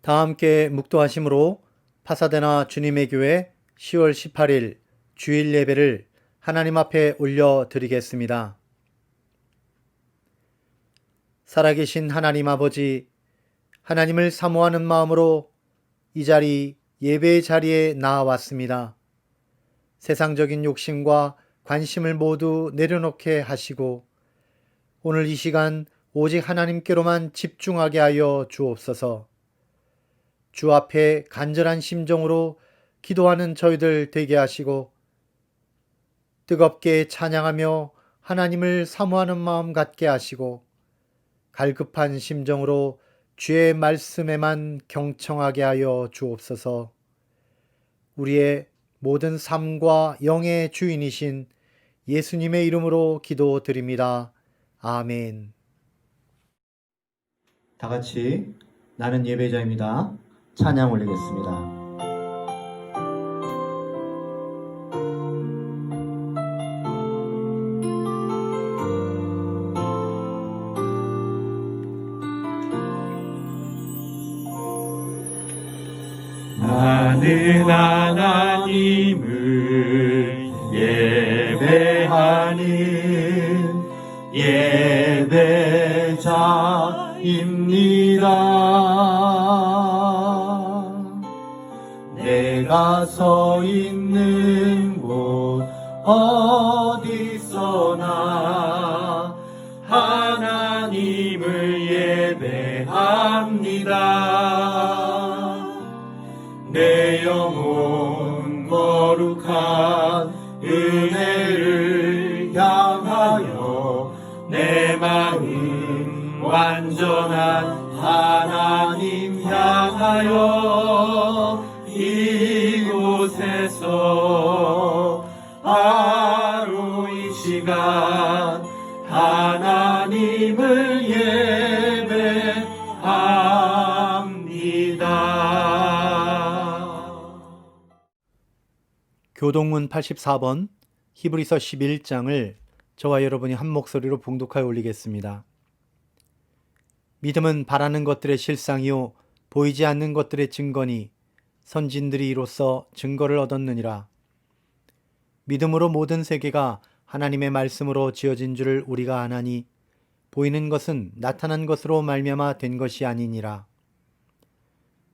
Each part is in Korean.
다 함께 묵도하심으로 파사데나 주님의 교회 10월 18일 주일 예배를 하나님 앞에 올려드리겠습니다. 살아계신 하나님 아버지, 하나님을 사모하는 마음으로 이 자리 예배의 자리에 나아왔습니다. 세상적인 욕심과 관심을 모두 내려놓게 하시고 오늘 이 시간 오직 하나님께로만 집중하게 하여 주옵소서. 주 앞에 간절한 심정으로 기도하는 저희들 되게 하시고 뜨겁게 찬양하며 하나님을 사모하는 마음 갖게 하시고 갈급한 심정으로 주의 말씀에만 경청하게 하여 주옵소서. 우리의 모든 삶과 영의 주인이신 예수님의 이름으로 기도드립니다. 아멘. 다 같이 나는 예배자입니다. 찬양 올리겠습니다. 나는 하나님을 예배하는 예배자입니다. 내가 서 있는 곳 어디서나 하나님을 예배합니다. 내 영혼 거룩한 은혜를 향하여 내 마음 완전한 하나님 향하여 이곳에서 바로 이 시간 하나님을 예배합니다. 교동문 84번 히브리서 11장을 저와 여러분이 한 목소리로 봉독하여 올리겠습니다. 믿음은 바라는 것들의 실상이요 보이지 않는 것들의 증거니 선진들이 이로써 증거를 얻었느니라. 믿음으로 모든 세계가 하나님의 말씀으로 지어진 줄을 우리가 아나니 보이는 것은 나타난 것으로 말미암아 된 것이 아니니라.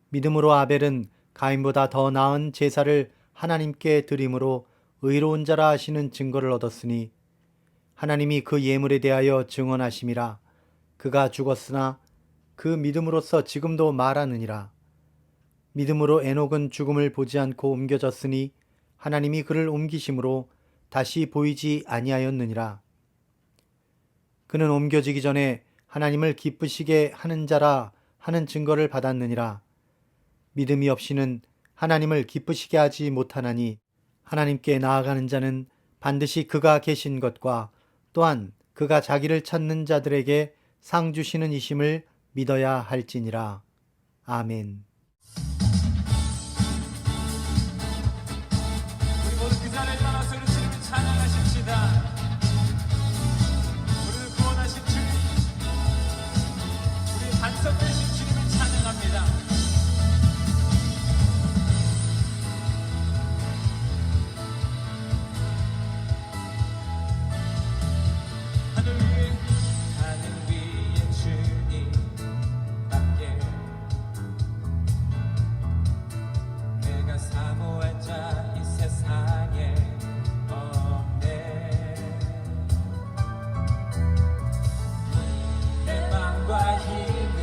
믿음으로 아벨은 가인보다 더 나은 제사를 하나님께 드림으로 의로운 자라 하시는 증거를 얻었으니 하나님이 그 예물에 대하여 증언하심이라. 그가 죽었으나 그 믿음으로써 지금도 말하느니라. 믿음으로 에녹은 죽음을 보지 않고 옮겨졌으니 하나님이 그를 옮기심으로 다시 보이지 아니하였느니라. 그는 옮겨지기 전에 하나님을 기쁘시게 하는 자라 하는 증거를 받았느니라. 믿음이 없이는 하나님을 기쁘시게 하지 못하나니 하나님께 나아가는 자는 반드시 그가 계신 것과 또한 그가 자기를 찾는 자들에게 상 주시는 이심을 믿어야 할지니라. 아멘. 우리 모두 그 자리에 일어나서 우리 주님을 찬양하십시다. 우리를 구원하신 주님, 우리 반석되신 주님을 찬양합니다. 하늘 위에 주님밖에 내가 사모할 자 이 세상에 없네. 내 마음과 힘을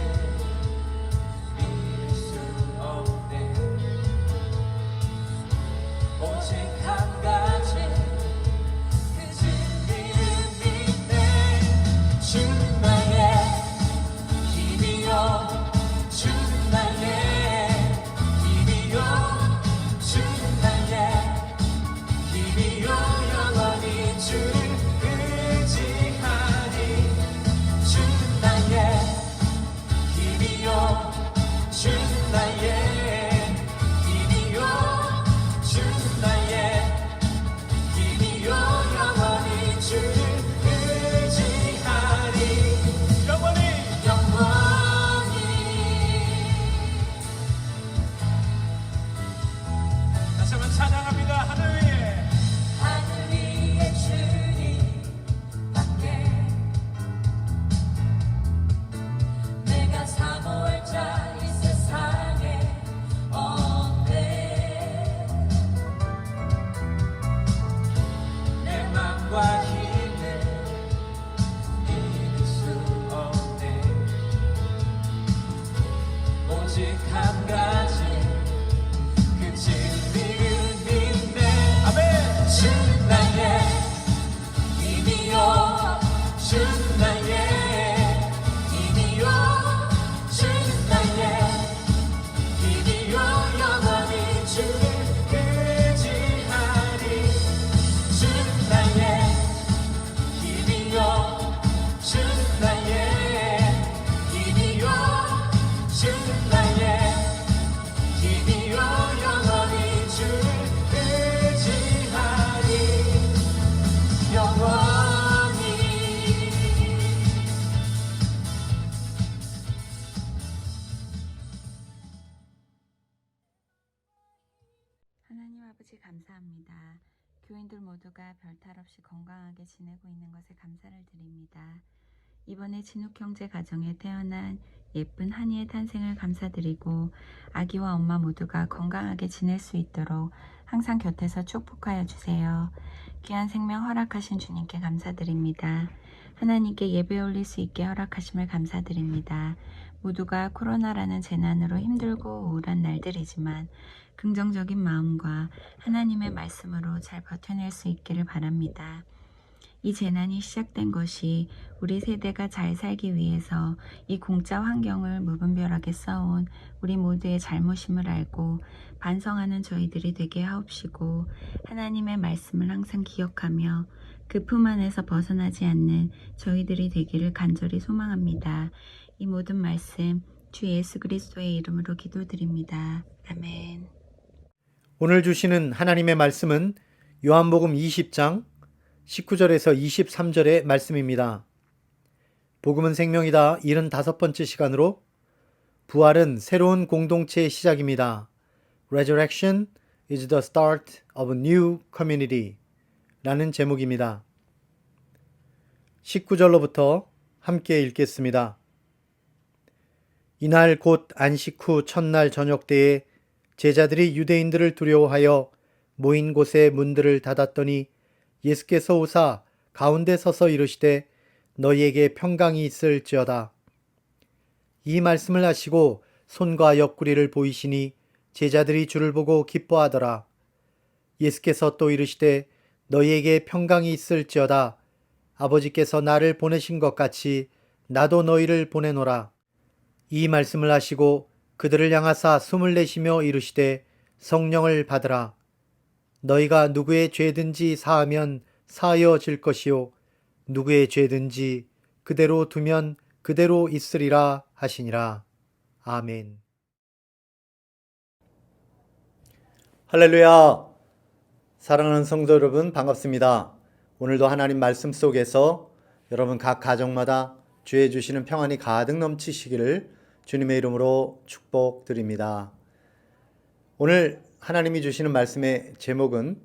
오직 한 가지 그 진리를 믿네. 아멘. 주 나의 힘이요 주 나의 힘이요 주 나의 힘이요 영원히 주를 의지하리. 주 나의 힘이요 주 나의 힘이요 주 나의 힘이요 영원히 주를 의지하리. 영원히. 하나님 아버지 감사합니다. 교인들 모두가 별탈 없이 건강하게 지내고 있는 것에 감사를 드립니다. 이번에 진욱 형제 가정에 태어난 예쁜 한이의 탄생을 감사드리고 아기와 엄마 모두가 건강하게 지낼 수 있도록 항상 곁에서 축복하여 주세요. 귀한 생명 허락하신 주님께 감사드립니다. 하나님께 예배 올릴 수 있게 허락하심을 감사드립니다. 모두가 코로나라는 재난으로 힘들고 우울한 날들이지만 긍정적인 마음과 하나님의 말씀으로 잘 버텨낼 수 있기를 바랍니다. 이 재난이 시작된 것이 우리 세대가 잘 살기 위해서 이 공짜 환경을 무분별하게 써온 우리 모두의 잘못임을 알고 반성하는 저희들이 되게 하옵시고 하나님의 말씀을 항상 기억하며 그 품 안에서 벗어나지 않는 저희들이 되기를 간절히 소망합니다. 이 모든 말씀 주 예수 그리스도의 이름으로 기도드립니다. 아멘. 오늘 주시는 하나님의 말씀은 요한복음 20장 19절에서 23절의 말씀입니다. 복음은 생명이다 75번째 시간으로 부활은 새로운 공동체의 시작입니다. Resurrection is the start of a new community 라는 제목입니다. 19절로부터 함께 읽겠습니다. 이날 곧 안식 후 첫날 저녁 때에 제자들이 유대인들을 두려워하여 모인 곳에 문들을 닫았더니 예수께서 오사 가운데 서서 이르시되 너희에게 평강이 있을지어다. 이 말씀을 하시고 손과 옆구리를 보이시니 제자들이 주를 보고 기뻐하더라. 예수께서 또 이르시되 너희에게 평강이 있을지어다. 아버지께서 나를 보내신 것 같이 나도 너희를 보내노라. 이 말씀을 하시고 그들을 향하사 숨을 내쉬며 이르시되 성령을 받으라. 너희가 누구의 죄든지 사하면 사하여질 것이요 누구의 죄든지 그대로 두면 그대로 있으리라 하시니라. 아멘. 할렐루야. 사랑하는 성도 여러분 반갑습니다. 오늘도 하나님 말씀 속에서 여러분 각 가정마다 주의 주시는 평안이 가득 넘치시기를 주님의 이름으로 축복드립니다. 오늘 하나님이 주시는 말씀의 제목은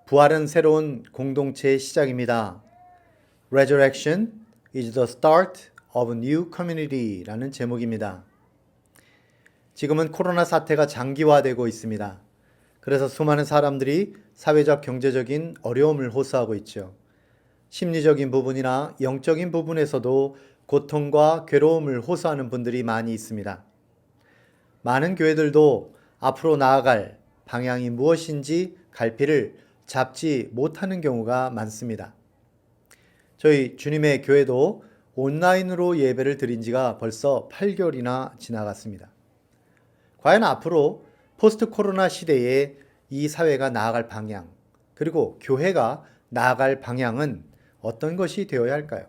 부활은 새로운 공동체의 시작입니다. Resurrection is the start of a new community 라는 제목입니다. 지금은 코로나 사태가 장기화되고 있습니다. 그래서 수많은 사람들이 사회적 경제적인 어려움을 호소하고 있죠. 심리적인 부분이나 영적인 부분에서도 고통과 괴로움을 호소하는 분들이 많이 있습니다. 많은 교회들도 앞으로 나아갈 방향이 무엇인지 갈피를 잡지 못하는 경우가 많습니다. 저희 주님의 교회도 온라인으로 예배를 드린 지가 벌써 8개월이나 지나갔습니다. 과연 앞으로 포스트 코로나 시대에 이 사회가 나아갈 방향, 그리고 교회가 나아갈 방향은 어떤 것이 되어야 할까요?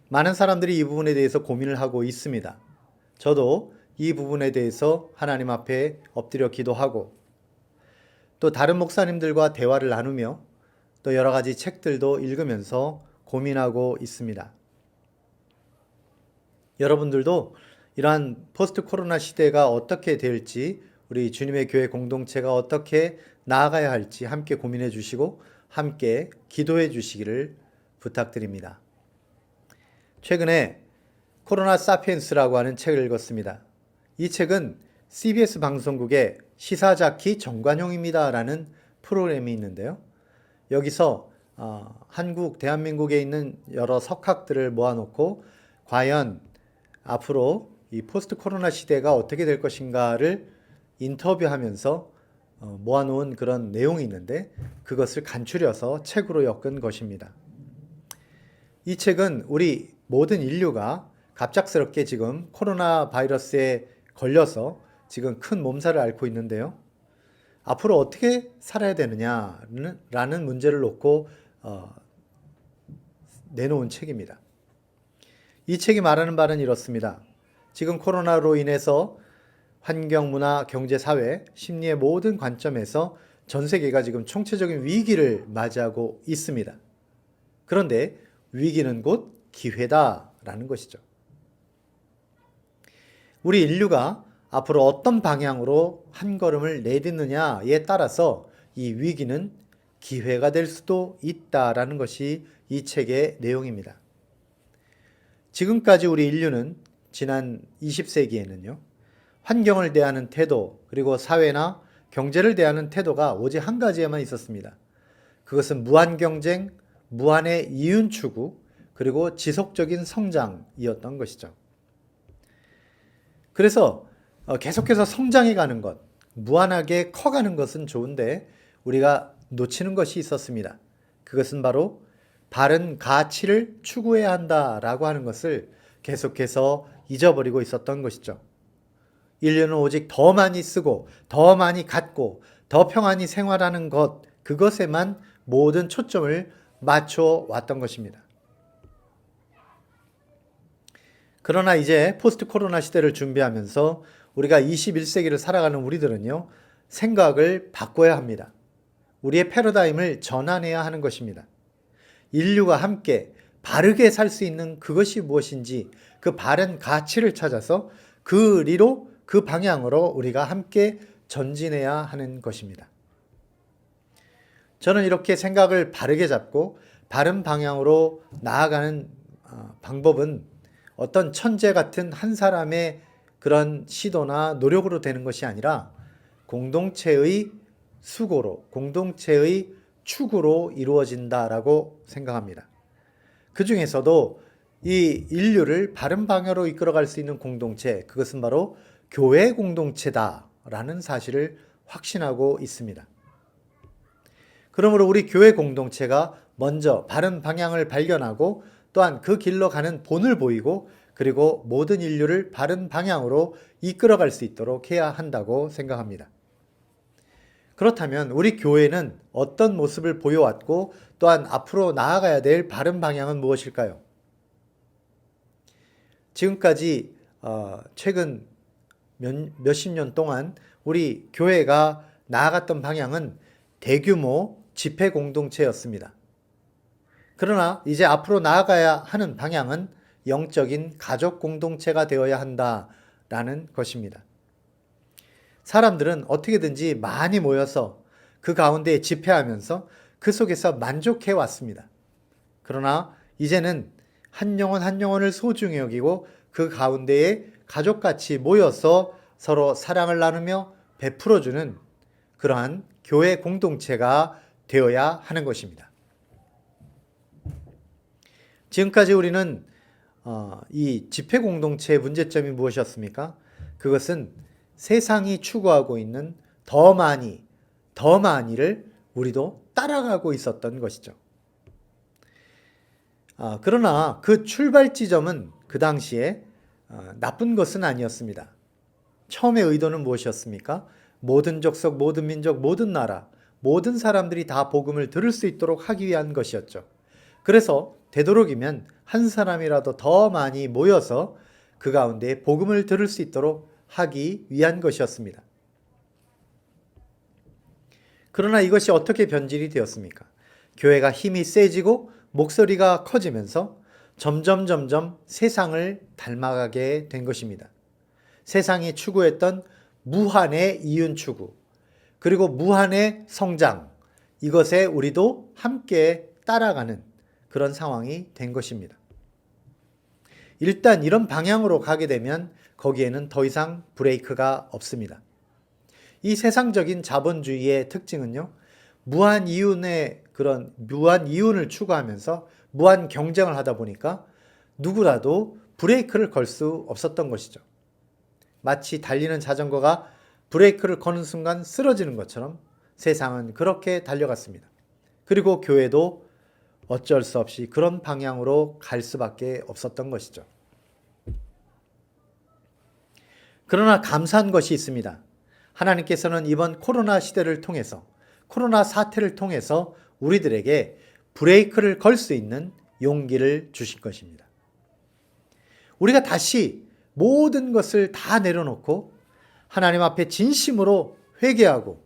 많은 사람들이 이 부분에 대해서 고민을 하고 있습니다. 저도 이 부분에 대해서 하나님 앞에 엎드려 기도하고 또 다른 목사님들과 대화를 나누며 또 여러 가지 책들도 읽으면서 고민하고 있습니다. 여러분들도 이러한 포스트 코로나 시대가 어떻게 될지 우리 주님의 교회 공동체가 어떻게 나아가야 할지 함께 고민해 주시고 함께 기도해 주시기를 부탁드립니다. 최근에 코로나 사피엔스라고 하는 책을 읽었습니다. 이 책은 CBS 방송국의 시사자키 정관용입니다 라는 프로그램이 있는데요. 여기서 대한민국에 있는 여러 석학들을 모아놓고 과연 앞으로 이 포스트 코로나 시대가 어떻게 될 것인가를 인터뷰하면서 모아놓은 그런 내용이 있는데 그것을 간추려서 책으로 엮은 것입니다. 이 책은 우리 모든 인류가 갑작스럽게 지금 코로나 바이러스에 걸려서 지금 큰 몸살을 앓고 있는데요. 앞으로 어떻게 살아야 되느냐라는 문제를 놓고 내놓은 책입니다. 이 책이 말하는 바는 이렇습니다. 지금 코로나로 인해서 환경, 문화, 경제, 사회, 심리의 모든 관점에서 전 세계가 지금 총체적인 위기를 맞이하고 있습니다. 그런데 위기는 곧 기회다라는 것이죠. 우리 인류가 앞으로 어떤 방향으로 한 걸음을 내딛느냐에 따라서 이 위기는 기회가 될 수도 있다라는 것이 이 책의 내용입니다. 지금까지 우리 인류는 지난 20세기에는요, 환경을 대하는 태도, 그리고 사회나 경제를 대하는 태도가 오직 한 가지에만 있었습니다. 그것은 무한 경쟁, 무한의 이윤 추구, 그리고 지속적인 성장이었던 것이죠. 그래서 계속해서 성장해 가는 것, 무한하게 커가는 것은 좋은데 우리가 놓치는 것이 있었습니다. 그것은 바로 바른 가치를 추구해야 한다라고 하는 것을 계속해서 잊어버리고 있었던 것이죠. 인류는 오직 더 많이 쓰고 더 많이 갖고 더 평안히 생활하는 것, 그것에만 모든 초점을 맞춰 왔던 것입니다. 그러나 이제 포스트 코로나 시대를 준비하면서 우리가 21세기를 살아가는 우리들은요, 생각을 바꿔야 합니다. 우리의 패러다임을 전환해야 하는 것입니다. 인류가 함께 바르게 살 수 있는 그것이 무엇인지 그 바른 가치를 찾아서 그 리로 그 방향으로 우리가 함께 전진해야 하는 것입니다. 저는 이렇게 생각을 바르게 잡고 바른 방향으로 나아가는 방법은 어떤 천재 같은 한 사람의 그런 시도나 노력으로 되는 것이 아니라 공동체의 수고로, 공동체의 축으로 이루어진다라고 생각합니다. 그 중에서도 이 인류를 바른 방향으로 이끌어갈 수 있는 공동체, 그것은 바로 교회 공동체다라는 사실을 확신하고 있습니다. 그러므로 우리 교회 공동체가 먼저 바른 방향을 발견하고 또한 그 길로 가는 본을 보이고 그리고 모든 인류를 바른 방향으로 이끌어갈 수 있도록 해야 한다고 생각합니다. 그렇다면 우리 교회는 어떤 모습을 보여왔고 또한 앞으로 나아가야 될 바른 방향은 무엇일까요? 지금까지 최근 몇십 년 동안 우리 교회가 나아갔던 방향은 대규모 집회 공동체였습니다. 그러나 이제 앞으로 나아가야 하는 방향은 영적인 가족 공동체가 되어야 한다라는 것입니다. 사람들은 어떻게든지 많이 모여서 그 가운데 집회하면서 그 속에서 만족해 왔습니다. 그러나 이제는 한 영혼 한 영혼을 소중히 여기고 그 가운데에 가족같이 모여서 서로 사랑을 나누며 베풀어주는 그러한 교회 공동체가 되어야 하는 것입니다. 지금까지 우리는 이 집회 공동체의 문제점이 무엇이었습니까? 그것은 세상이 추구하고 있는 더 많이를 우리도 따라가고 있었던 것이죠. 그러나 그 출발 지점은 그 당시에 나쁜 것은 아니었습니다. 처음의 의도는 무엇이었습니까? 모든 족속, 모든 민족, 모든 나라, 모든 사람들이 다 복음을 들을 수 있도록 하기 위한 것이었죠. 그래서 되도록이면 한 사람이라도 더 많이 모여서 그 가운데 복음을 들을 수 있도록 하기 위한 것이었습니다. 그러나 이것이 어떻게 변질이 되었습니까? 교회가 힘이 세지고 목소리가 커지면서 점점 세상을 닮아가게 된 것입니다. 세상이 추구했던 무한의 이윤 추구, 그리고 무한의 성장, 이것에 우리도 함께 따라가는 그런 상황이 된 것입니다. 일단 이런 방향으로 가게 되면 거기에는 더 이상 브레이크가 없습니다. 이 세상적인 자본주의의 특징은요, 무한 이윤을 추구하면서 무한 경쟁을 하다 보니까 누구라도 브레이크를 걸 수 없었던 것이죠. 마치 달리는 자전거가 브레이크를 거는 순간 쓰러지는 것처럼 세상은 그렇게 달려갔습니다. 그리고 교회도 어쩔 수 없이 그런 방향으로 갈 수밖에 없었던 것이죠. 그러나 감사한 것이 있습니다. 하나님께서는 이번 코로나 시대를 통해서, 코로나 사태를 통해서 우리들에게 브레이크를 걸 수 있는 용기를 주신 것입니다. 우리가 다시 모든 것을 다 내려놓고 하나님 앞에 진심으로 회개하고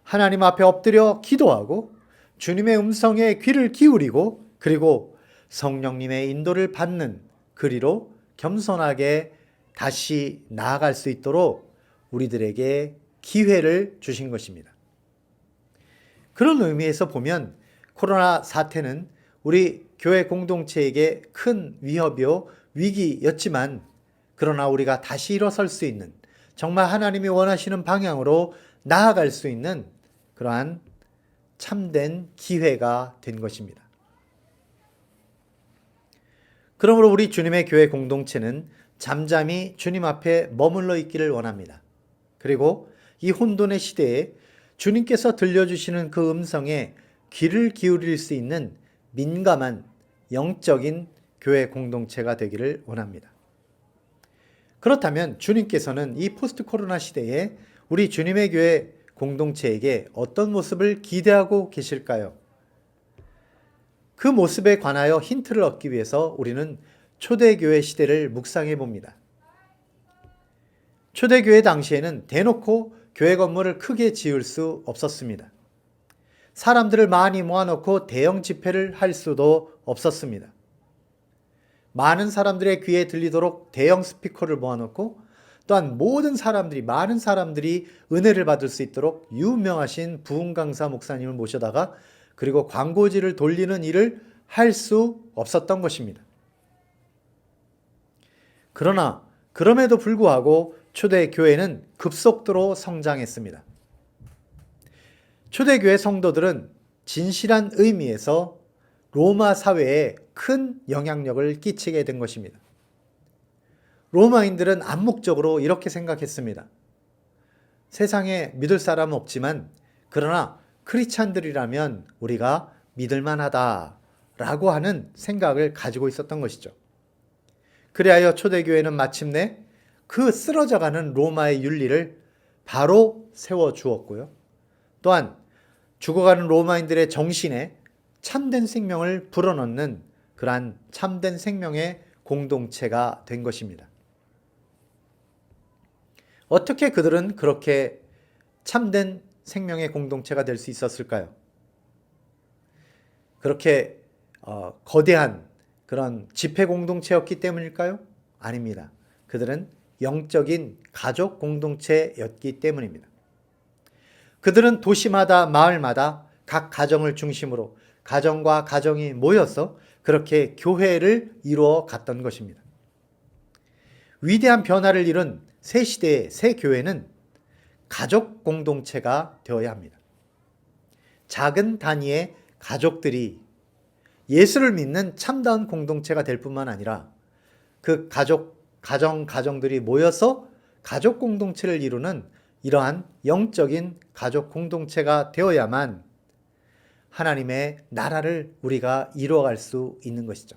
하나님 앞에 엎드려 기도하고 주님의 음성에 귀를 기울이고 그리고 성령님의 인도를 받는 그리로 겸손하게 다시 나아갈 수 있도록 우리들에게 기회를 주신 것입니다. 그런 의미에서 보면 코로나 사태는 우리 교회 공동체에게 큰 위협이요 위기였지만 그러나 우리가 다시 일어설 수 있는 정말 하나님이 원하시는 방향으로 나아갈 수 있는 그러한 참된 기회가 된 것입니다. 그러므로 우리 주님의 교회 공동체는 잠잠히 주님 앞에 머물러 있기를 원합니다. 그리고 이 혼돈의 시대에 주님께서 들려주시는 그 음성에 귀를 기울일 수 있는 민감한 영적인 교회 공동체가 되기를 원합니다. 그렇다면 주님께서는 이 포스트 코로나 시대에 우리 주님의 교회 공동체에게 어떤 모습을 기대하고 계실까요? 그 모습에 관하여 힌트를 얻기 위해서 우리는 초대교회 시대를 묵상해 봅니다. 초대교회 당시에는 대놓고 교회 건물을 크게 지을 수 없었습니다. 사람들을 많이 모아놓고 대형 집회를 할 수도 없었습니다. 많은 사람들의 귀에 들리도록 대형 스피커를 모아놓고 또한 많은 사람들이 은혜를 받을 수 있도록 유명하신 부흥 강사 목사님을 모셔다가 그리고 광고지를 돌리는 일을 할 수 없었던 것입니다. 그러나 그럼에도 불구하고 초대교회는 급속도로 성장했습니다. 초대교회 성도들은 진실한 의미에서 로마 사회에 큰 영향력을 끼치게 된 것입니다. 로마인들은 암묵적으로 이렇게 생각했습니다. 세상에 믿을 사람은 없지만 그러나 크리스찬들이라면 우리가 믿을만하다라고 하는 생각을 가지고 있었던 것이죠. 그리하여 초대교회는 마침내 그 쓰러져가는 로마의 윤리를 바로 세워주었고요. 또한 죽어가는 로마인들의 정신에 참된 생명을 불어넣는 그러한 참된 생명의 공동체가 된 것입니다. 어떻게 그들은 그렇게 참된 생명의 공동체가 될 수 있었을까요? 그렇게 거대한 그런 집회 공동체였기 때문일까요? 아닙니다. 그들은 영적인 가족 공동체였기 때문입니다. 그들은 도시마다 마을마다 각 가정을 중심으로 가정과 가정이 모여서 그렇게 교회를 이루어 갔던 것입니다. 위대한 변화를 이룬 새 시대의 새 교회는 가족 공동체가 되어야 합니다. 작은 단위의 가족들이 예수를 믿는 참다운 공동체가 될 뿐만 아니라 그 가정들이 모여서 가족 공동체를 이루는 이러한 영적인 가족 공동체가 되어야만 하나님의 나라를 우리가 이루어갈 수 있는 것이죠.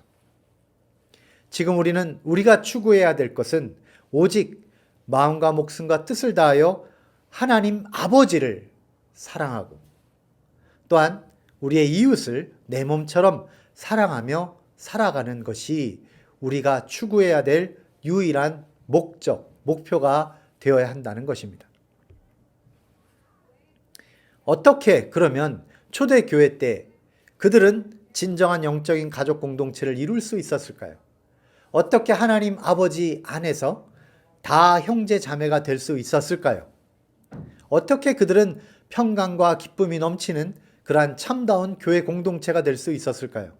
지금 우리가 추구해야 될 것은 오직 마음과 목숨과 뜻을 다하여 하나님 아버지를 사랑하고 또한 우리의 이웃을 내 몸처럼 사랑하며 살아가는 것이 우리가 추구해야 될 유일한 목표가 되어야 한다는 것입니다. 어떻게 그러면 초대교회 때 그들은 진정한 영적인 가족 공동체를 이룰 수 있었을까요? 어떻게 하나님 아버지 안에서 다 형제 자매가 될 수 있었을까요? 어떻게 그들은 평강과 기쁨이 넘치는 그러한 참다운 교회 공동체가 될 수 있었을까요?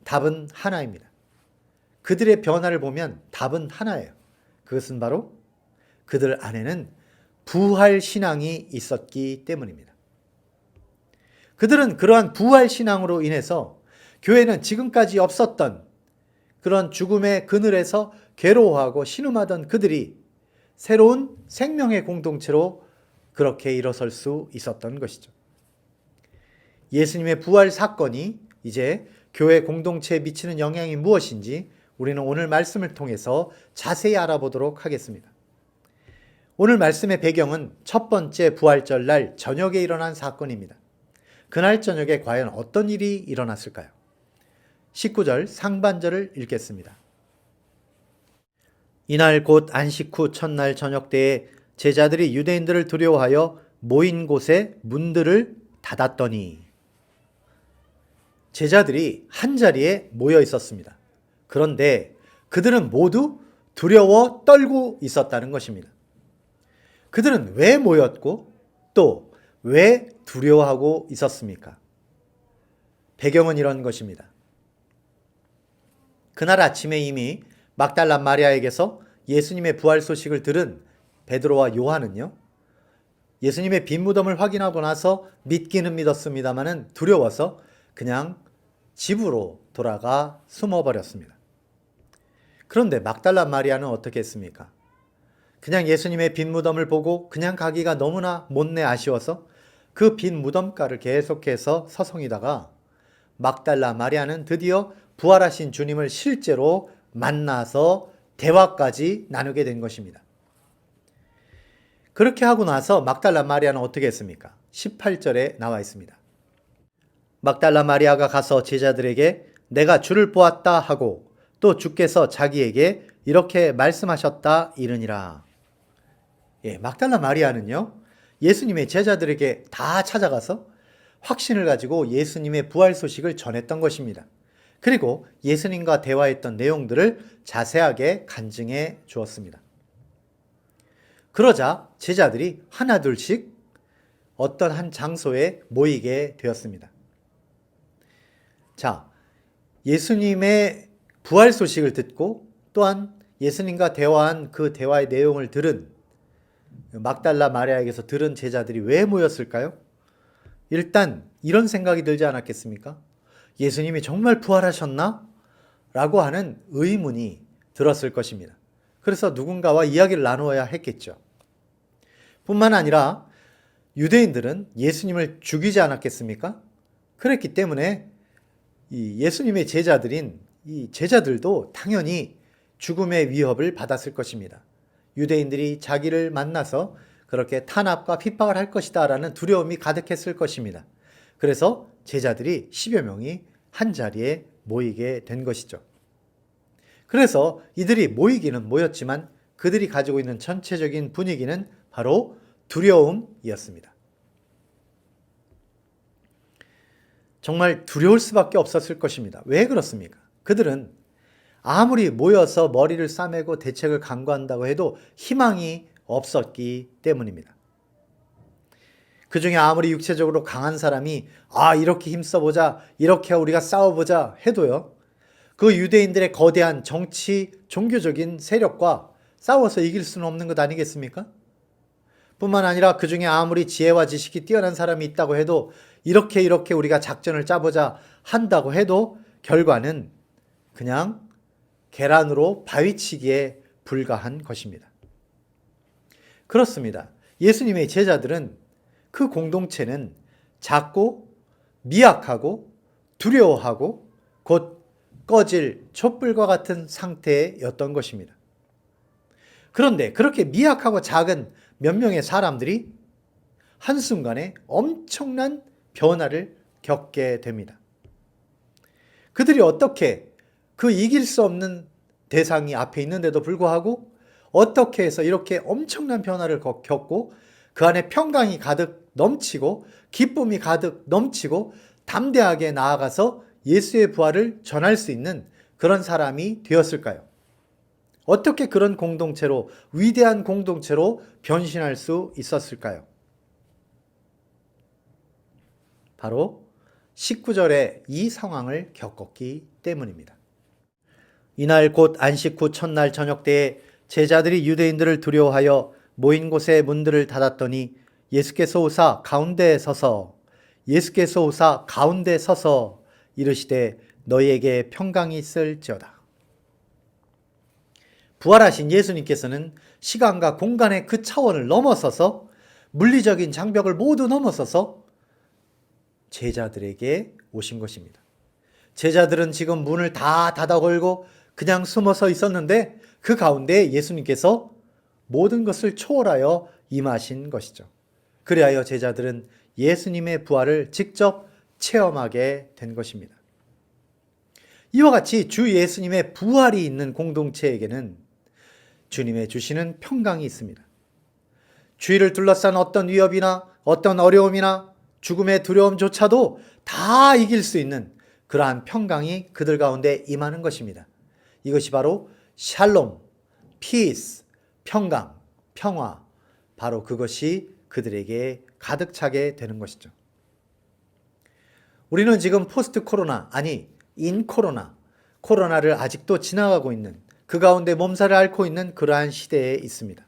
답은 하나입니다. 그들의 변화를 보면 답은 하나예요. 그것은 바로 그들 안에는 부활 신앙이 있었기 때문입니다. 그들은 그러한 부활 신앙으로 인해서 교회는 지금까지 없었던 그런 죽음의 그늘에서 괴로워하고 신음하던 그들이 새로운 생명의 공동체로 그렇게 일어설 수 있었던 것이죠. 예수님의 부활 사건이 이제 교회 공동체에 미치는 영향이 무엇인지 우리는 오늘 말씀을 통해서 자세히 알아보도록 하겠습니다. 오늘 말씀의 배경은 첫 번째 부활절 날 저녁에 일어난 사건입니다. 그날 저녁에 과연 어떤 일이 일어났을까요? 19절 상반절을 읽겠습니다. 이날 곧 안식 후 첫날 저녁 때에 제자들이 유대인들을 두려워하여 모인 곳에 문들을 닫았더니, 제자들이 한자리에 모여 있었습니다. 그런데 그들은 모두 두려워 떨고 있었다는 것입니다. 그들은 왜 모였고 또 왜 두려워하고 있었습니까? 배경은 이런 것입니다. 그날 아침에 이미 막달라 마리아에게서 예수님의 부활 소식을 들은 베드로와 요한은요, 예수님의 빈 무덤을 확인하고 나서 믿기는 믿었습니다마는 두려워서 그냥 집으로 돌아가 숨어버렸습니다. 그런데 막달라 마리아는 어떻게 했습니까? 그냥 예수님의 빈 무덤을 보고 그냥 가기가 너무나 못내 아쉬워서 그 빈 무덤가를 계속해서 서성이다가 막달라 마리아는 드디어 부활하신 주님을 실제로 만나서 대화까지 나누게 된 것입니다. 그렇게 하고 나서 막달라 마리아는 어떻게 했습니까? 18절에 나와 있습니다. 막달라 마리아가 가서 제자들에게 내가 주를 보았다 하고 또 주께서 자기에게 이렇게 말씀하셨다 이르니라. 막달라 마리아는요, 예수님의 제자들에게 다 찾아가서 확신을 가지고 예수님의 부활 소식을 전했던 것입니다. 그리고 예수님과 대화했던 내용들을 자세하게 간증해 주었습니다. 그러자 제자들이 하나둘씩 어떤 한 장소에 모이게 되었습니다. 자, 예수님의 부활 소식을 듣고 또한 예수님과 대화한 그 대화의 내용을 들은 막달라 마리아에게서 들은 제자들이 왜 모였을까요? 일단 이런 생각이 들지 않았겠습니까? 예수님이 정말 부활하셨나? 라고 하는 의문이 들었을 것입니다. 그래서 누군가와 이야기를 나누어야 했겠죠. 뿐만 아니라 유대인들은 예수님을 죽이지 않았겠습니까? 그랬기 때문에 이 예수님의 제자들인 이 제자들도 당연히 죽음의 위협을 받았을 것입니다. 유대인들이 자기를 만나서 그렇게 탄압과 핍박을 할 것이다 라는 두려움이 가득했을 것입니다. 그래서 제자들이 10여 명이 한자리에 모이게 된 것이죠. 그래서 이들이 모이기는 모였지만 그들이 가지고 있는 전체적인 분위기는 바로 두려움이었습니다. 정말 두려울 수밖에 없었을 것입니다. 왜 그렇습니까? 그들은 아무리 모여서 머리를 싸매고 대책을 강구한다고 해도 희망이 없었기 때문입니다. 그 중에 아무리 육체적으로 강한 사람이 이렇게 힘써보자, 이렇게 우리가 싸워보자 해도요, 그 유대인들의 거대한 정치, 종교적인 세력과 싸워서 이길 수는 없는 것 아니겠습니까? 뿐만 아니라 그 중에 아무리 지혜와 지식이 뛰어난 사람이 있다고 해도 이렇게 우리가 작전을 짜보자 한다고 해도 결과는 그냥 계란으로 바위치기에 불과한 것입니다. 그렇습니다. 예수님의 제자들은 그 공동체는 작고 미약하고 두려워하고 곧 꺼질 촛불과 같은 상태였던 것입니다. 그런데 그렇게 미약하고 작은 몇 명의 사람들이 한순간에 엄청난 변화를 겪게 됩니다. 그들이 어떻게 그 이길 수 없는 대상이 앞에 있는데도 불구하고 어떻게 해서 이렇게 엄청난 변화를 겪고 그 안에 평강이 가득 넘치고 기쁨이 가득 넘치고 담대하게 나아가서 예수의 부활을 전할 수 있는 그런 사람이 되었을까요? 어떻게 그런 공동체로, 위대한 공동체로 변신할 수 있었을까요? 바로 19절에 이 상황을 겪었기 때문입니다. 이날 곧 안식 후 첫날 저녁 때에 제자들이 유대인들을 두려워하여 모인 곳에 문들을 닫았더니 예수께서 오사 가운데 서서 이르시되 너희에게 평강이 있을지어다. 부활하신 예수님께서는 시간과 공간의 그 차원을 넘어서서 물리적인 장벽을 모두 넘어서서 제자들에게 오신 것입니다. 제자들은 지금 문을 다 닫아 걸고 그냥 숨어서 있었는데 그 가운데 예수님께서 모든 것을 초월하여 임하신 것이죠. 그리하여 제자들은 예수님의 부활을 직접 체험하게 된 것입니다. 이와 같이 주 예수님의 부활이 있는 공동체에게는 주님의 주시는 평강이 있습니다. 주위를 둘러싼 어떤 위협이나 어떤 어려움이나 죽음의 두려움조차도 다 이길 수 있는 그러한 평강이 그들 가운데 임하는 것입니다. 이것이 바로 샬롬, 피스, 평강, 평화, 바로 그것이 그들에게 가득 차게 되는 것이죠. 우리는 지금 포스트 코로나, 아니 인 코로나, 코로나를 아직도 지나가고 있는, 그 가운데 몸살을 앓고 있는 그러한 시대에 있습니다.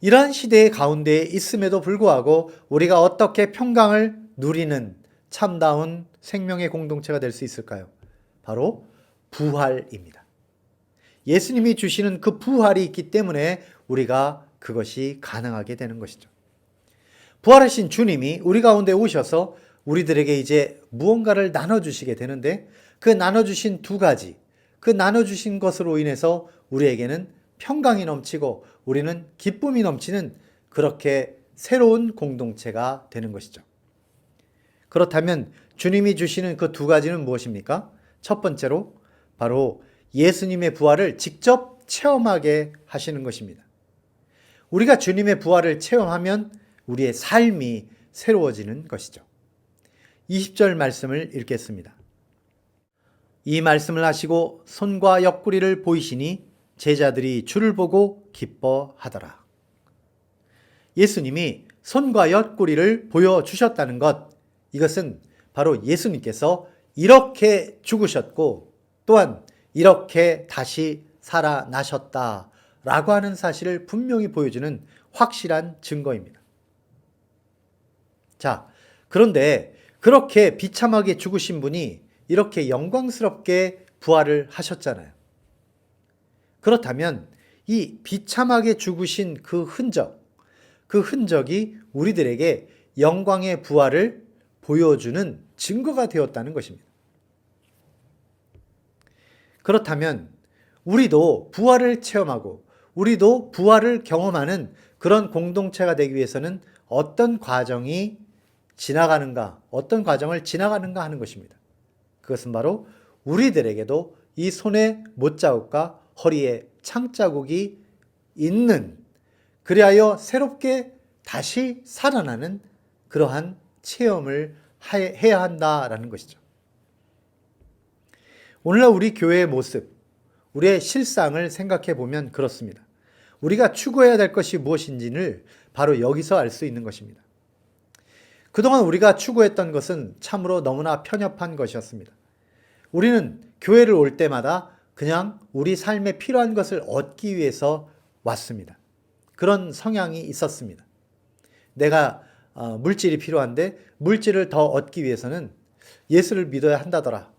이러한 시대의 가운데에 있음에도 불구하고 우리가 어떻게 평강을 누리는 참다운 생명의 공동체가 될 수 있을까요? 바로 부활입니다. 예수님이 주시는 그 부활이 있기 때문에 우리가 그것이 가능하게 되는 것이죠. 부활하신 주님이 우리 가운데 오셔서 우리들에게 이제 무언가를 나눠주시게 되는데, 그 나눠주신 두 가지, 그 나눠주신 것으로 인해서 우리에게는 평강이 넘치고 우리는 기쁨이 넘치는 그렇게 새로운 공동체가 되는 것이죠. 그렇다면 주님이 주시는 그 두 가지는 무엇입니까? 첫 번째로 바로 예수님의 부활을 직접 체험하게 하시는 것입니다. 우리가 주님의 부활을 체험하면 우리의 삶이 새로워지는 것이죠. 20절 말씀을 읽겠습니다. 이 말씀을 하시고 손과 옆구리를 보이시니 제자들이 주를 보고 기뻐하더라. 예수님이 손과 옆구리를 보여주셨다는 것, 이것은 바로 예수님께서 이렇게 죽으셨고 또한 이렇게 다시 살아나셨다라고 하는 사실을 분명히 보여주는 확실한 증거입니다. 자, 그런데 그렇게 비참하게 죽으신 분이 이렇게 영광스럽게 부활을 하셨잖아요. 그렇다면 이 비참하게 죽으신 그 흔적이 우리들에게 영광의 부활을 보여주는 증거가 되었다는 것입니다. 그렇다면 우리도 부활을 체험하고 우리도 부활을 경험하는 그런 공동체가 되기 위해서는 어떤 과정이 지나가는가, 어떤 과정을 지나가는가 하는 것입니다. 그것은 바로 우리들에게도 이 손에 못자국과 허리에 창자국이 있는, 그리하여 새롭게 다시 살아나는 그러한 체험을 해야 한다라는 것이죠. 오늘날 우리 교회의 모습, 우리의 실상을 생각해 보면 그렇습니다. 우리가 추구해야 될 것이 무엇인지를 바로 여기서 알 수 있는 것입니다. 그동안 우리가 추구했던 것은 참으로 너무나 편협한 것이었습니다. 우리는 교회를 올 때마다 그냥 우리 삶에 필요한 것을 얻기 위해서 왔습니다. 그런 성향이 있었습니다. 내가 물질이 필요한데 물질을 더 얻기 위해서는 예수를 믿어야 한다더라.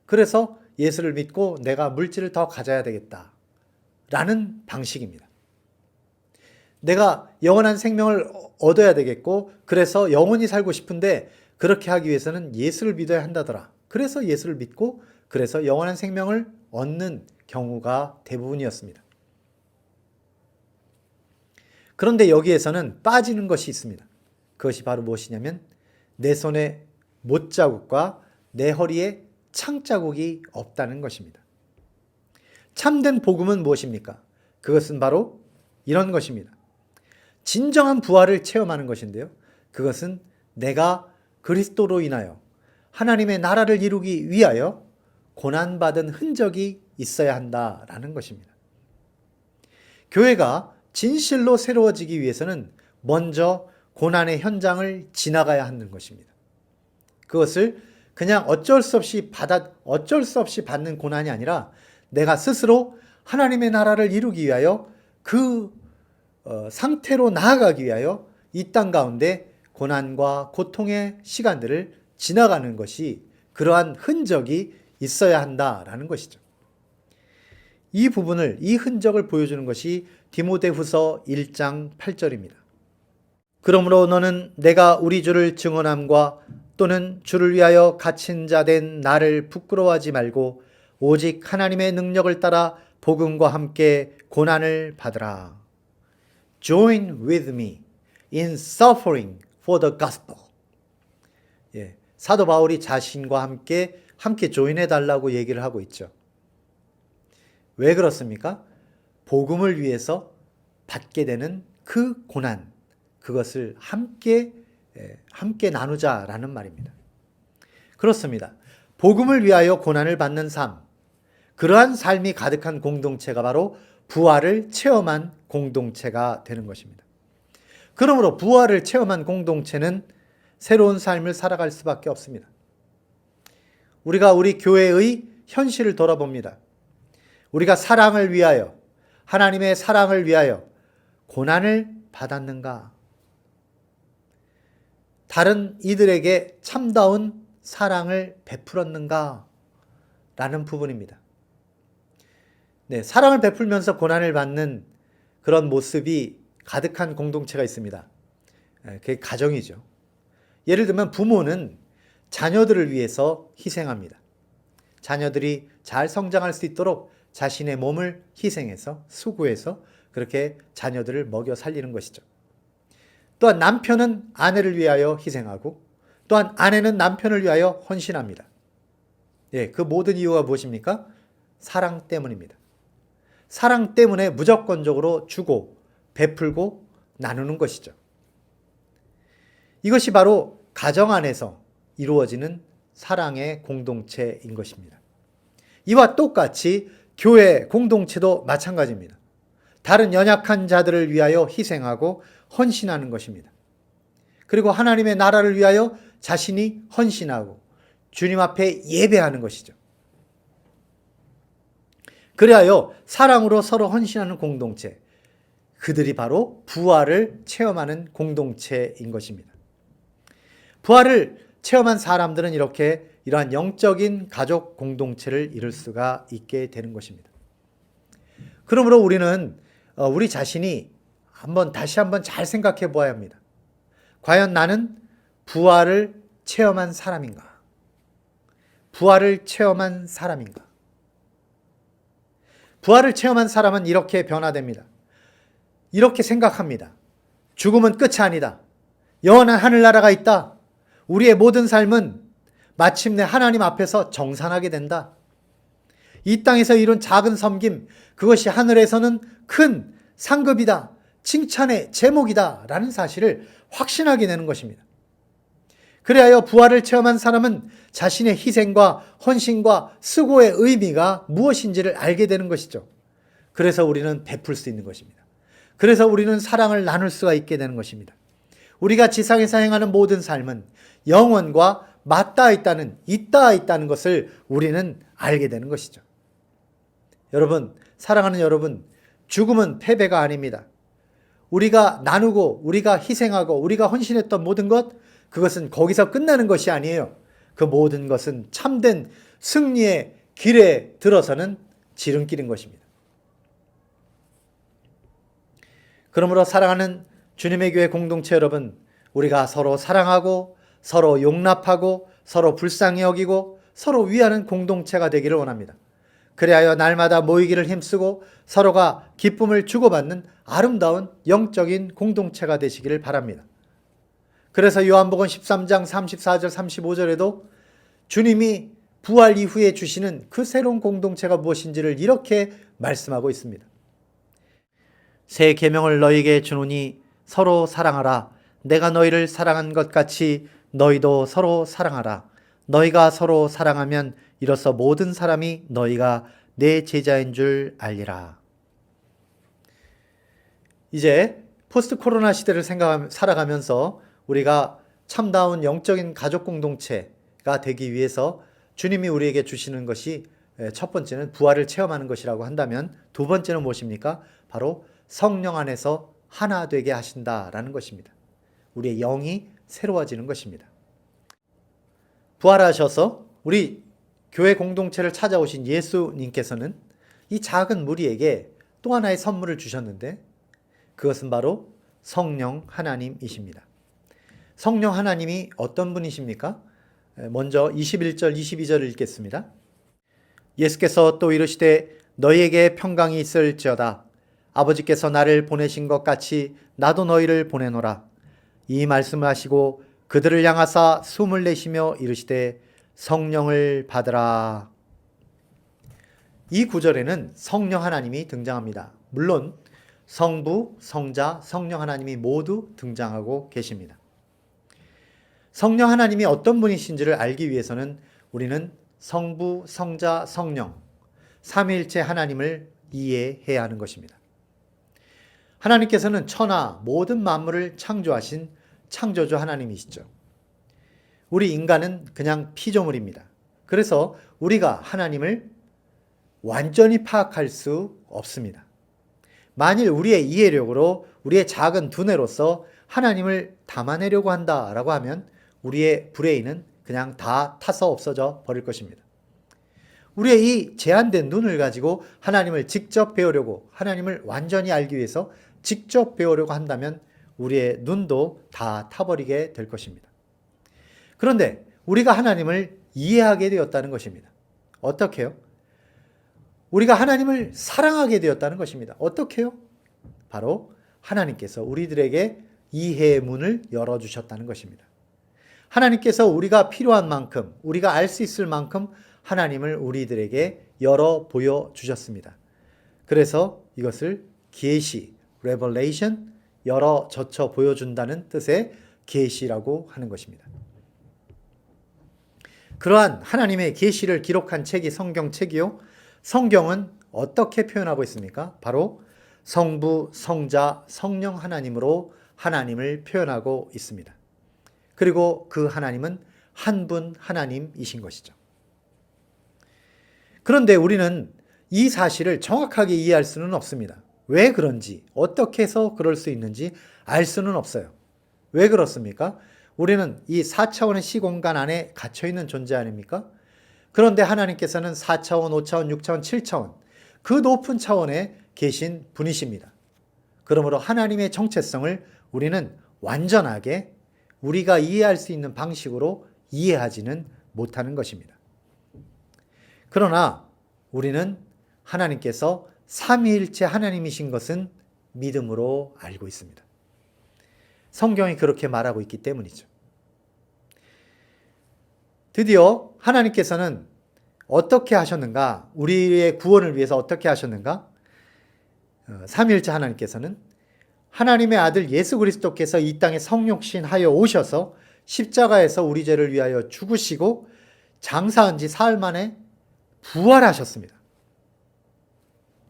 그래서 예수를 믿고 내가 물질을 더 가져야 되겠다 라는 방식입니다. 내가 영원한 생명을 얻어야 되겠고 그래서 영원히 살고 싶은데 그렇게 하기 위해서는 예수를 믿어야 한다더라. 그래서 예수를 믿고 그래서 영원한 생명을 얻는 경우가 대부분이었습니다. 그런데 여기에서는 빠지는 것이 있습니다. 그것이 바로 무엇이냐면 내 손에 못자국과 내 허리에 창자국이 없다는 것입니다. 참된 복음은 무엇입니까? 그것은 바로 이런 것입니다. 진정한 부활을 체험하는 것인데요. 그것은 내가 그리스도로 인하여 하나님의 나라를 이루기 위하여 고난받은 흔적이 있어야 한다라는 것입니다. 교회가 진실로 새로워지기 위해서는 먼저 고난의 현장을 지나가야 하는 것입니다. 그것을 그냥 어쩔 수 없이 받는 고난이 아니라 내가 스스로 하나님의 나라를 이루기 위하여 그 상태로 나아가기 위하여 이 땅 가운데 고난과 고통의 시간들을 지나가는 것이, 그러한 흔적이 있어야 한다라는 것이죠. 이 부분을, 이 흔적을 보여주는 것이 디모데후서 1장 8절입니다. 그러므로 너는 내가 우리 주를 증언함과 또는 주를 위하여 갇힌 자 된 나를 부끄러워하지 말고 오직 하나님의 능력을 따라 복음과 함께 고난을 받으라. Join with me in suffering for the gospel. 사도 바울이 자신과 함께 조인해 달라고 얘기를 하고 있죠. 왜 그렇습니까? 복음을 위해서 받게 되는 그 고난, 그것을 함께 나누자라는 말입니다. 그렇습니다. 복음을 위하여 고난을 받는 삶, 그러한 삶이 가득한 공동체가 바로 부활을 체험한 공동체가 되는 것입니다. 그러므로 부활을 체험한 공동체는 새로운 삶을 살아갈 수밖에 없습니다. 우리가 우리 교회의 현실을 돌아봅니다. 우리가 사랑을 위하여, 하나님의 사랑을 위하여 고난을 받았는가? 다른 이들에게 참다운 사랑을 베풀었는가? 라는 부분입니다. 사랑을 베풀면서 고난을 받는 그런 모습이 가득한 공동체가 있습니다. 그게 가정이죠. 예를 들면 부모는 자녀들을 위해서 희생합니다. 자녀들이 잘 성장할 수 있도록 자신의 몸을 희생해서 수고해서 그렇게 자녀들을 먹여 살리는 것이죠. 또한 남편은 아내를 위하여 희생하고 또한 아내는 남편을 위하여 헌신합니다. 그 모든 이유가 무엇입니까? 사랑 때문입니다. 사랑 때문에 무조건적으로 주고 베풀고 나누는 것이죠. 이것이 바로 가정 안에서 이루어지는 사랑의 공동체인 것입니다. 이와 똑같이 교회 공동체도 마찬가지입니다. 다른 연약한 자들을 위하여 희생하고 헌신하는 것입니다. 그리고 하나님의 나라를 위하여 자신이 헌신하고 주님 앞에 예배하는 것이죠. 그리하여 사랑으로 서로 헌신하는 공동체, 그들이 바로 부활을 체험하는 공동체인 것입니다. 부활을 체험한 사람들은 이러한 영적인 가족 공동체를 이룰 수가 있게 되는 것입니다. 그러므로 우리는 우리 자신이 다시 한번 잘 생각해 보아야 합니다. 과연 나는 부활을 체험한 사람인가? 부활을 체험한 사람인가? 부활을 체험한 사람은 이렇게 변화됩니다. 이렇게 생각합니다. 죽음은 끝이 아니다. 영원한 하늘나라가 있다. 우리의 모든 삶은 마침내 하나님 앞에서 정산하게 된다. 이 땅에서 이룬 작은 섬김, 그것이 하늘에서는 큰 상급이다. 칭찬의 제목이다. 라는 사실을 확신하게 되는 것입니다. 그리하여 부활을 체험한 사람은 자신의 희생과 헌신과 수고의 의미가 무엇인지를 알게 되는 것이죠. 그래서 우리는 베풀 수 있는 것입니다. 그래서 우리는 사랑을 나눌 수가 있게 되는 것입니다. 우리가 지상에서 행하는 모든 삶은 영원과 있다 있다는 것을 우리는 알게 되는 것이죠. 여러분, 사랑하는 여러분, 죽음은 패배가 아닙니다. 우리가 나누고 우리가 희생하고 우리가 헌신했던 모든 것, 그것은 거기서 끝나는 것이 아니에요. 그 모든 것은 참된 승리의 길에 들어서는 지름길인 것입니다. 그러므로 사랑하는 주님의 교회 공동체 여러분, 우리가 서로 사랑하고 서로 용납하고 서로 불쌍히 여기고 서로 위하는 공동체가 되기를 원합니다. 그리하여 날마다 모이기를 힘쓰고 서로가 기쁨을 주고받는 아름다운 영적인 공동체가 되시기를 바랍니다. 그래서 요한복음 13장 34절 35절에도 주님이 부활 이후에 주시는 그 새로운 공동체가 무엇인지를 이렇게 말씀하고 있습니다. 새 계명을 너희에게 주노니 서로 사랑하라. 내가 너희를 사랑한 것 같이 너희도 서로 사랑하라. 너희가 서로 사랑하면 이로써 모든 사람이 너희가 내 제자인 줄 알리라. 이제 포스트 코로나 시대를 살아가면서 우리가 참다운 영적인 가족 공동체가 되기 위해서 주님이 우리에게 주시는 것이 첫 번째는 부활을 체험하는 것이라고 한다면 두 번째는 무엇입니까? 바로 성령 안에서 하나 되게 하신다라는 것입니다. 우리의 영이 새로워지는 것입니다. 부활하셔서 우리 교회 공동체를 찾아오신 예수님께서는 이 작은 무리에게 또 하나의 선물을 주셨는데 그것은 바로 성령 하나님이십니다. 성령 하나님이 어떤 분이십니까? 먼저 21절, 22절을 읽겠습니다. 예수께서 또 이르시되 너희에게 평강이 있을지어다. 아버지께서 나를 보내신 것 같이 나도 너희를 보내노라. 이 말씀을 하시고 그들을 향하사 숨을 내쉬며 이르시되 성령을 받으라. 이 구절에는 성령 하나님이 등장합니다. 물론 성부, 성자, 성령 하나님이 모두 등장하고 계십니다. 성령 하나님이 어떤 분이신지를 알기 위해서는 우리는 성부, 성자, 성령, 삼위일체 하나님을 이해해야 하는 것입니다. 하나님께서는 천하 모든 만물을 창조하신 창조주 하나님이시죠. 우리 인간은 그냥 피조물입니다. 그래서 우리가 하나님을 완전히 파악할 수 없습니다. 만일 우리의 이해력으로 우리의 작은 두뇌로서 하나님을 담아내려고 한다라고 하면 우리의 브레인은 그냥 다 타서 없어져 버릴 것입니다. 우리의 이 제한된 눈을 가지고 하나님을 직접 배우려고, 하나님을 완전히 알기 위해서 직접 배우려고 한다면 우리의 눈도 다 타버리게 될 것입니다. 그런데 우리가 하나님을 이해하게 되었다는 것입니다. 어떻게요? 우리가 하나님을 사랑하게 되었다는 것입니다. 어떻게요? 바로 하나님께서 우리들에게 이해의 문을 열어주셨다는 것입니다. 하나님께서 우리가 필요한 만큼, 우리가 알 수 있을 만큼 하나님을 우리들에게 열어 보여주셨습니다. 그래서 이것을 계시, revelation, 열어 젖혀 보여준다는 뜻의 계시라고 하는 것입니다. 그러한 하나님의 계시를 기록한 책이 성경책이요. 성경은 어떻게 표현하고 있습니까? 바로 성부, 성자, 성령 하나님으로 하나님을 표현하고 있습니다. 그리고 그 하나님은 한 분 하나님이신 것이죠. 그런데 우리는 이 사실을 정확하게 이해할 수는 없습니다. 왜 그런지, 어떻게 해서 그럴 수 있는지 알 수는 없어요. 왜 그렇습니까? 우리는 이 4차원의 시공간 안에 갇혀있는 존재 아닙니까? 그런데 하나님께서는 4차원, 5차원, 6차원, 7차원 그 높은 차원에 계신 분이십니다. 그러므로 하나님의 정체성을 우리는 완전하게 우리가 이해할 수 있는 방식으로 이해하지는 못하는 것입니다. 그러나 우리는 하나님께서 삼위일체 하나님이신 것은 믿음으로 알고 있습니다. 성경이 그렇게 말하고 있기 때문이죠. 드디어 하나님께서는 어떻게 하셨는가? 우리의 구원을 위해서 어떻게 하셨는가? 삼위일체 하나님께서는 하나님의 아들 예수 그리스도께서 이 땅에 성육신하여 오셔서 십자가에서 우리 죄를 위하여 죽으시고 장사한 지 사흘 만에 부활하셨습니다.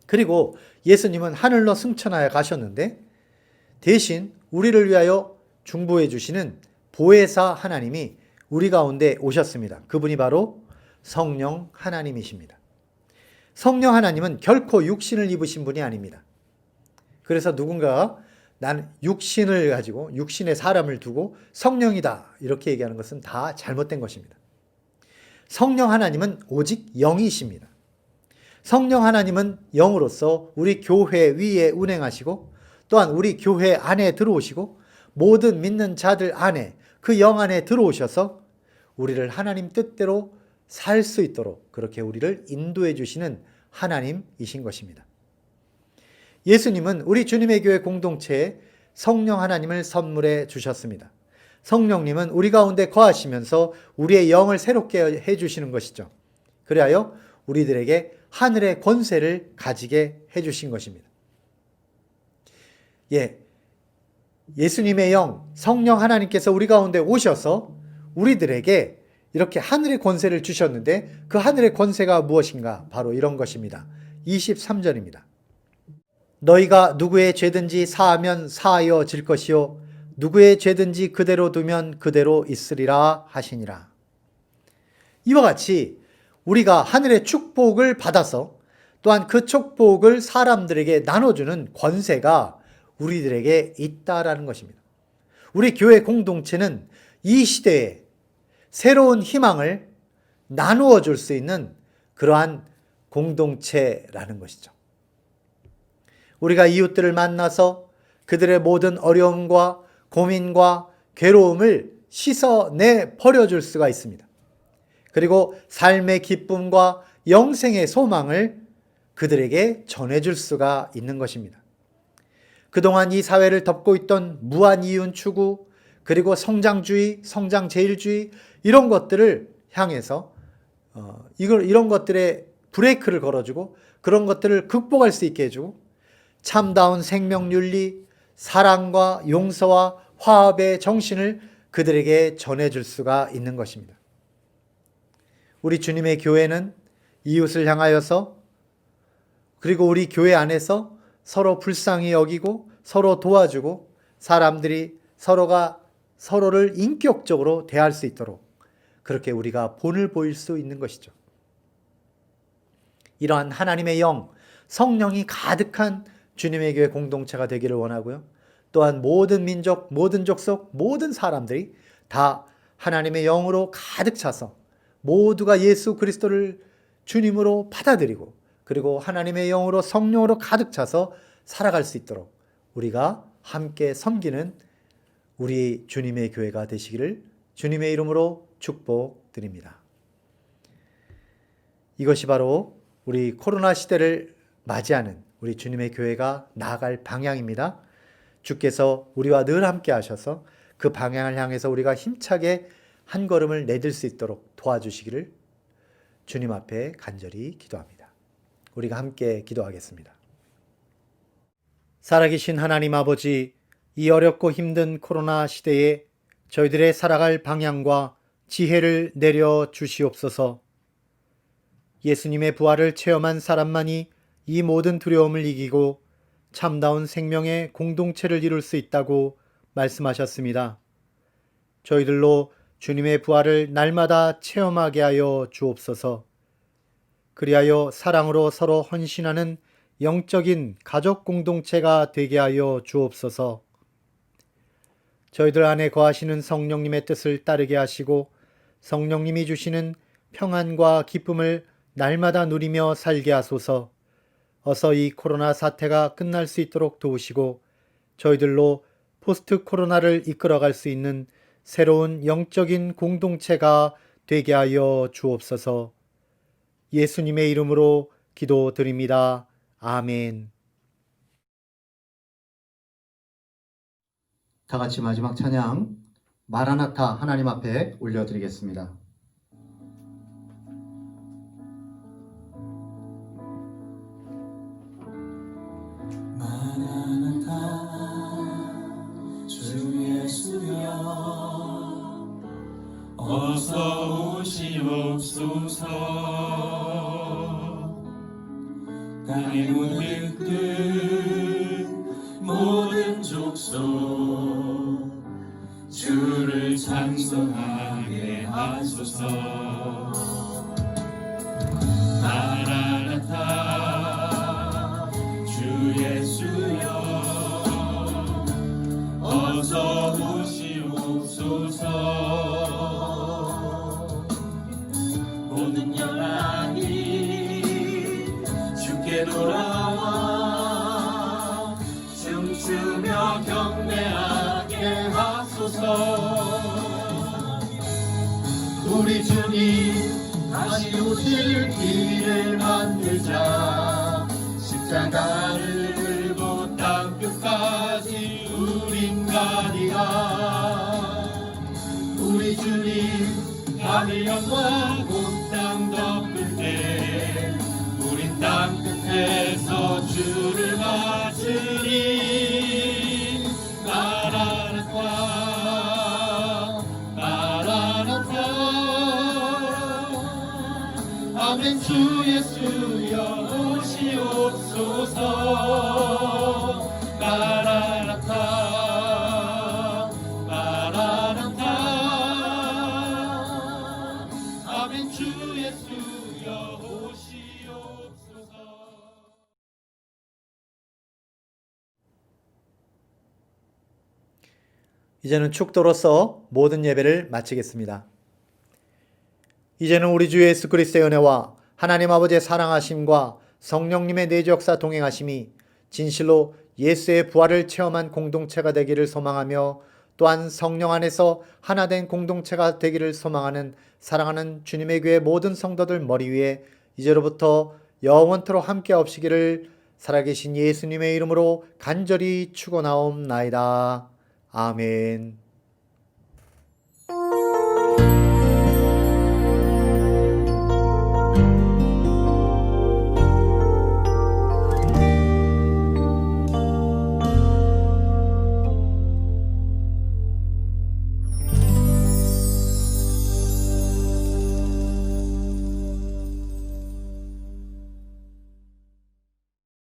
그리고 예수님은 하늘로 승천하여 가셨는데 대신 우리를 위하여 중보해 주시는 보혜사 하나님이 우리 가운데 오셨습니다. 그분이 바로 성령 하나님이십니다. 성령 하나님은 결코 육신을 입으신 분이 아닙니다. 그래서 누군가가 나는 육신을 가지고 육신의 사람을 두고 성령이다 이렇게 얘기하는 것은 다 잘못된 것입니다. 성령 하나님은 오직 영이십니다. 성령 하나님은 영으로서 우리 교회 위에 운행하시고 또한 우리 교회 안에 들어오시고 모든 믿는 자들 안에 그 영 안에 들어오셔서 우리를 하나님 뜻대로 살 수 있도록 그렇게 우리를 인도해 주시는 하나님이신 것입니다. 예수님은 우리 주님의 교회 공동체에 성령 하나님을 선물해 주셨습니다. 성령님은 우리 가운데 거하시면서 우리의 영을 새롭게 해주시는 것이죠. 그리하여 우리들에게 하늘의 권세를 가지게 해주신 것입니다. 예수님의 영, 성령 하나님께서 우리 가운데 오셔서 우리들에게 이렇게 하늘의 권세를 주셨는데 그 하늘의 권세가 무엇인가? 바로 이런 것입니다. 23절입니다. 너희가 누구의 죄든지 사하면 사하여질 것이요 누구의 죄든지 그대로 두면 그대로 있으리라 하시니라. 이와 같이 우리가 하늘의 축복을 받아서 또한 그 축복을 사람들에게 나눠주는 권세가 우리들에게 있다라는 것입니다. 우리 교회 공동체는 이 시대에 새로운 희망을 나누어 줄 수 있는 그러한 공동체라는 것이죠. 우리가 이웃들을 만나서 그들의 모든 어려움과 고민과 괴로움을 씻어내 버려줄 수가 있습니다. 그리고 삶의 기쁨과 영생의 소망을 그들에게 전해줄 수가 있는 것입니다. 그동안 이 사회를 덮고 있던 무한이윤 추구, 그리고 성장주의, 성장제일주의 이런 것들을 향해서 이런 것들에 브레이크를 걸어주고 그런 것들을 극복할 수 있게 해주고 참다운 생명윤리, 사랑과 용서와 화합의 정신을 그들에게 전해줄 수가 있는 것입니다. 우리 주님의 교회는 이웃을 향하여서 그리고 우리 교회 안에서 서로 불쌍히 여기고 서로 도와주고 사람들이 서로가 서로를 인격적으로 대할 수 있도록 그렇게 우리가 본을 보일 수 있는 것이죠. 이러한 하나님의 영, 성령이 가득한 주님의 교회 공동체가 되기를 원하고요. 또한 모든 민족, 모든 족속, 모든 사람들이 다 하나님의 영으로 가득 차서 모두가 예수 그리스도를 주님으로 받아들이고 그리고 하나님의 영으로 성령으로 가득 차서 살아갈 수 있도록 우리가 함께 섬기는 우리 주님의 교회가 되시기를 주님의 이름으로 축복드립니다. 이것이 바로 우리 코로나 시대를 맞이하는 우리 주님의 교회가 나아갈 방향입니다. 주께서 우리와 늘 함께 하셔서 그 방향을 향해서 우리가 힘차게 한 걸음을 내딜 수 있도록 도와주시기를 주님 앞에 간절히 기도합니다. 우리가 함께 기도하겠습니다. 살아계신 하나님 아버지, 이 어렵고 힘든 코로나 시대에 저희들의 살아갈 방향과 지혜를 내려 주시옵소서. 예수님의 부활을 체험한 사람만이 이 모든 두려움을 이기고 참다운 생명의 공동체를 이룰 수 있다고 말씀하셨습니다. 저희들로 주님의 부활을 날마다 체험하게 하여 주옵소서. 그리하여 사랑으로 서로 헌신하는 영적인 가족 공동체가 되게 하여 주옵소서. 저희들 안에 거하시는 성령님의 뜻을 따르게 하시고 성령님이 주시는 평안과 기쁨을 날마다 누리며 살게 하소서. 어서 이 코로나 사태가 끝날 수 있도록 도우시고 저희들로 포스트 코로나를 이끌어갈 수 있는 새로운 영적인 공동체가 되게 하여 주옵소서. 예수님의 이름으로 기도드립니다. 아멘. 다 같이 마지막 찬양 마라나타 하나님 앞에 올려드리겠습니다. 마라나타 주 예수여 어서 오시옵소서. 땅의 모든 끝 모든 족속 주를 찬송하게 하소서. 마라나타 주 예수여 어서 오시옵소서. 모든 영광이 주께 돌아와 춤추며 경배하게 하소서. 우리 주님 다시 오실 길을 만들자. 십자가를 들고 땅끝까지 우린 가리라. 우리 주님 하늘 영광 온 땅 덮을 때 우린 땅끝에서 주를 맞으리. 마라나타 마라나타 아멘. 주 예수여 오시옵소서. 마라나타 마라나타 아멘. 주 예수여 오시옵소서. 이제는 축도로서 모든 예배를 마치겠습니다. 이제는 우리 주 예수 그리스도의 은혜와 하나님 아버지의 사랑하심과 성령님의 내주 역사 동행하심이 진실로 예수의 부활을 체험한 공동체가 되기를 소망하며 또한 성령 안에서 하나 된 공동체가 되기를 소망하는 사랑하는 주님의 교회 모든 성도들 머리 위에 이제로부터 영원토록 함께 없시기를 살아계신 예수님의 이름으로 간절히 축원하옵나이다. 아멘.